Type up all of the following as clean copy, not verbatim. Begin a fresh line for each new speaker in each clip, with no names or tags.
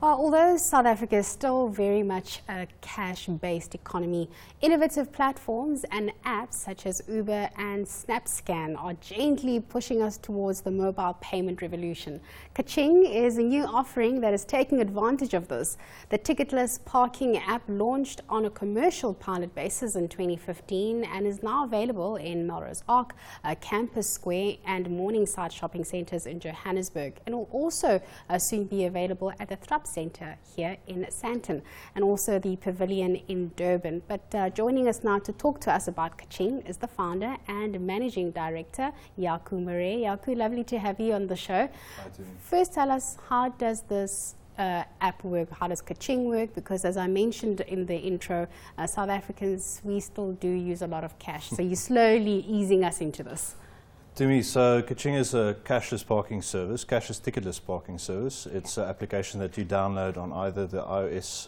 Although South Africa is still very much a cash-based economy, innovative platforms and apps such as Uber and SnapScan are gently pushing us towards the mobile payment revolution. Kaching is a new offering that is taking advantage of this. The ticketless parking app launched on a commercial pilot basis in 2015 and is now available in Melrose Arch, Campus Square and Morningside shopping centres in Johannesburg, and will also soon be available at the Thrupps Centre here in Sandton and also the Pavilion in Durban. But joining us now to talk to us about Kaching is the founder and managing director, Jaco Marais. Jaco, lovely to have you on the show. First, tell us, how does this app work? How does Kaching work? Because as I mentioned in the intro, South Africans, we still do use a lot of cash. So you're slowly easing us into this.
To me, so Kaching is a cashless parking service, cashless ticketless parking service. It's an application that you download on either the iOS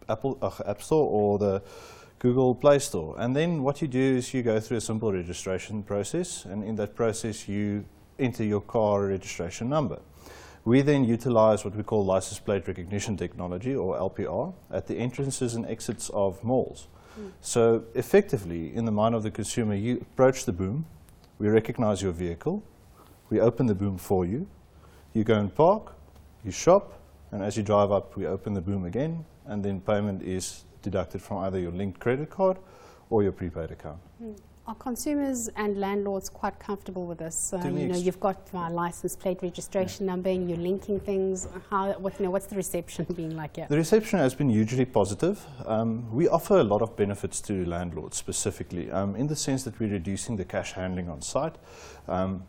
App Store or the Google Play Store. And then what you do is you go through a simple registration process, and in that process you enter your car registration number. We then utilize what we call license plate recognition technology, or LPR, at the entrances and exits of malls. So effectively, in the mind of the consumer, you approach the boom, we recognize your vehicle, we open the boom for you, you go and park, you shop, and as you drive up, we open the boom again, and then payment is deducted from either your linked credit card or your prepaid account.
Are consumers and landlords quite comfortable with this? You know, you've got my license plate registration number and you're linking things. What's the reception been like here? The
reception has been hugely positive. We offer a lot of benefits to landlords specifically, in the sense that we're reducing the cash handling on site.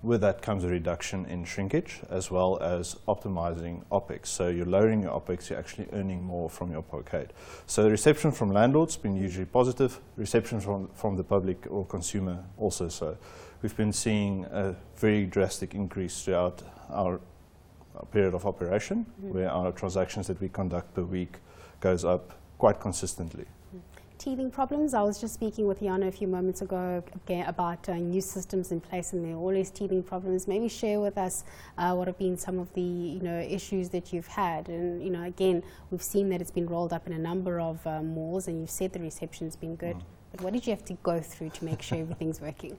With that comes a reduction in shrinkage as well as optimizing OPEX. So you're lowering your OPEX, you're actually earning more from your parkade. So the reception from landlords has been hugely positive. Reception from the public or consumer also so. We've been seeing a very drastic increase throughout our period of operation, where our transactions that we conduct per week goes up quite consistently.
Teething problems. I was just speaking with Jana a few moments ago about new systems in place, and there are always teething problems. Maybe share with us what have been some of the issues that you've had. And again, we've seen that it's been rolled up in a number of malls, and you've said the reception's been good. But what did you have to go through to make sure everything's working?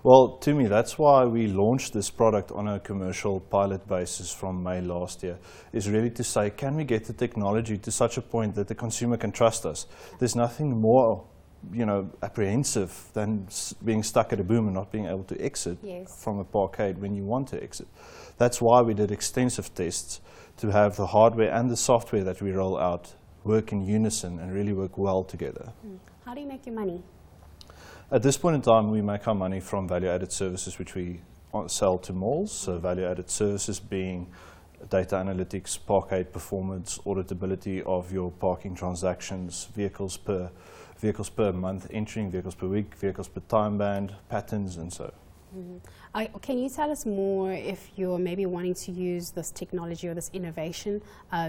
Well, to me, that's why we launched this product on a commercial pilot basis from May last year, is really to say, can we get the technology to such a point that the consumer can trust us? There's nothing more apprehensive than being stuck at a boom and not being able to exit from a parkade when you want to exit. That's why we did extensive tests to have the hardware and the software that we roll out work in unison and really work well together.
How do you make your money?
At this point in time, we make our money from value-added services which we sell to malls. So value-added services being data analytics, parkade performance, auditability of your parking transactions, vehicles per month entering, vehicles per week, vehicles per time band, patterns, and so.
Can you tell us more if you're maybe wanting to use this technology or this innovation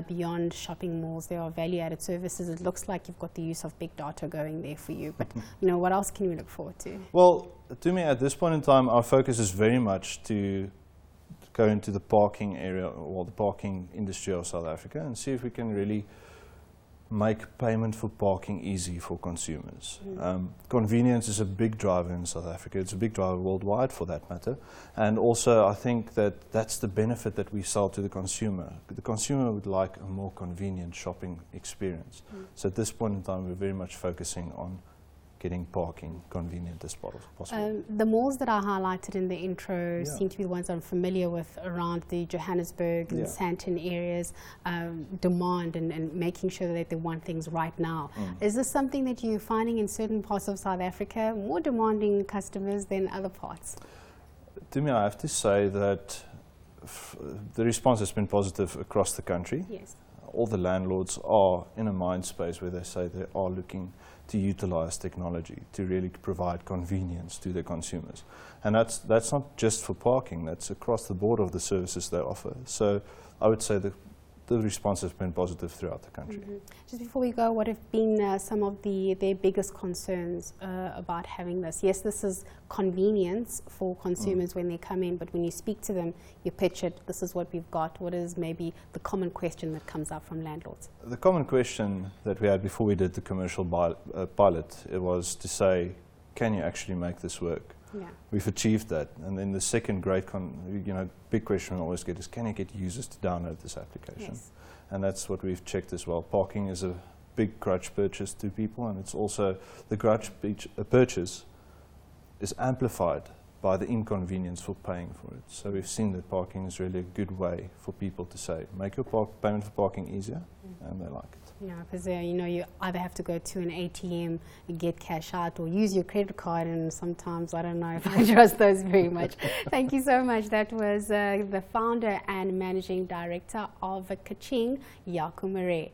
beyond shopping malls? There are value-added services. It looks like you've got the use of big data going there for you, but what else can we look forward to?
Well, to me, at this point in time, our focus is very much to go into the parking area or the parking industry of South Africa and see if we can really make payment for parking easy for consumers. Convenience is a big driver in South Africa. It's a big driver worldwide for that matter. And also I think that that's the benefit that we sell to the consumer. The consumer would like a more convenient shopping experience. So at this point in time, we're very much focusing on getting parking convenient as possible.
The malls that are highlighted in the intro seem to be the ones I'm familiar with around the Johannesburg and Sandton areas, demand and making sure that they want things right now. Is this something that you're finding in certain parts of South Africa, more demanding customers than other parts?
To me, I have to say that the response has been positive across the country.
Yes.
All the landlords are in a mind space where they say they are looking to utilize technology to really provide convenience to the consumers. And that's not just for parking, that's across the board of the services they offer. So I would say the the response has been positive throughout the country.
Just before we go, what have been some of their biggest concerns about having this? Yes, this is convenience for consumers when they come in, but when you speak to them, you pitch it, this is what we've got. What is maybe the common question that comes up from landlords?
The common question that we had before we did the commercial pilot, it was to say, can you actually make this work?
Yeah.
We've achieved that, and then the second great big question we always get is, can you get users to download this application?
Yes.
And that's what we've checked as well. Parking is a big grudge purchase to people, and it's also the grudge purchase is amplified by the inconvenience for paying for it. So we've seen that parking is really a good way for people to say, make your payment for parking easier, and they like it.
Yeah, because you either have to go to an ATM and get cash out or use your credit card, and sometimes I don't know if I trust those very much. Thank you so much. That was the founder and managing director of Kaching, Jaco Marais.